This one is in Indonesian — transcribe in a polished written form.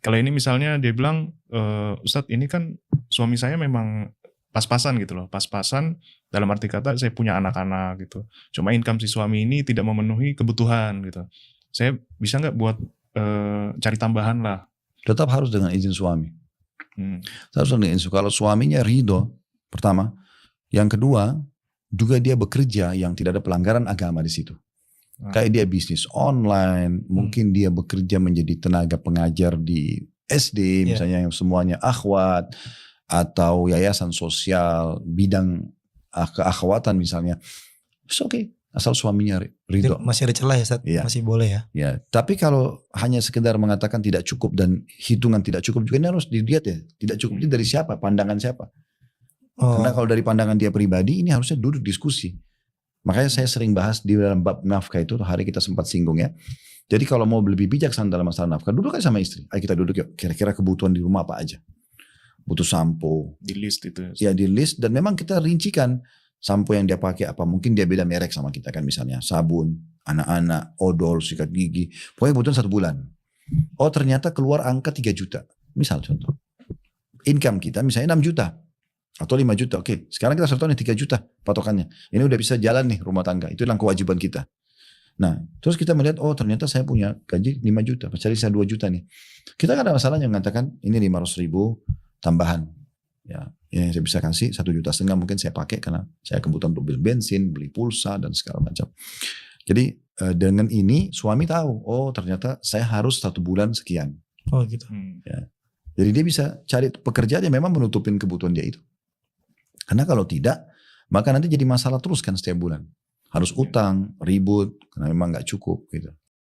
Kalau ini misalnya dia bilang, Ustadz ini kan suami saya memang pas-pasan gitu loh, pas-pasan dalam arti kata saya punya anak-anak gitu. Cuma income si suami ini tidak memenuhi kebutuhan gitu. Saya bisa nggak buat cari tambahan lah. Tetap harus dengan izin suami. Hmm. Harus dengan izin. Kalau suaminya ridho, pertama. Yang kedua, juga dia bekerja yang tidak ada pelanggaran agama di situ. Kayak dia bisnis online, mungkin dia bekerja menjadi tenaga pengajar di SD, misalnya yang semuanya akhwat, atau yayasan sosial, bidang keakhwatan misalnya. It's okay, asal suaminya ridho. Masih ada celah ya, Ustaz? Ya. Masih boleh ya? Ya, tapi kalau hanya sekedar mengatakan tidak cukup dan hitungan tidak cukup juga, ini harus dilihat ya. Tidak cukup ini dari siapa, pandangan siapa. Karena kalau dari pandangan dia pribadi, ini harusnya duduk diskusi. Makanya saya sering bahas di dalam bab nafkah itu, hari kita sempat singgung ya. Jadi kalau mau lebih bijaksana dalam masalah nafkah, duduk aja sama istri. Ayo kita duduk yuk, kira-kira kebutuhan di rumah apa aja. Butuh sampo. Di list itu. Ya di list, dan memang kita rincikan sampo yang dia pakai apa. Mungkin dia beda merek sama kita kan, misalnya sabun, anak-anak, odol, sikat gigi. Pokoknya kebutuhan 1 bulan. Oh ternyata keluar angka 3 juta. Misal contoh. Income kita misalnya 6 juta. Atau 5 juta, oke. Sekarang kita sertakan 3 juta patokannya. Ini udah bisa jalan nih rumah tangga. Itu yang kewajiban kita. Nah, terus kita melihat, oh ternyata saya punya gaji 5 juta. Cari saya 2 juta nih. Kita kan ada masalahnya mengatakan, ini 500.000 tambahan. Ya, yang saya bisa kasih 1,5 juta mungkin saya pakai karena saya kebutuhan untuk beli bensin, beli pulsa, dan segala macam. Jadi dengan ini suami tahu, oh ternyata saya harus 1 bulan sekian. Oh gitu. Ya. Jadi dia bisa cari pekerjaan yang memang menutupin kebutuhan dia itu. Karena kalau tidak, maka nanti jadi masalah terus kan setiap bulan. Harus utang, ribut, karena memang gak cukup gitu.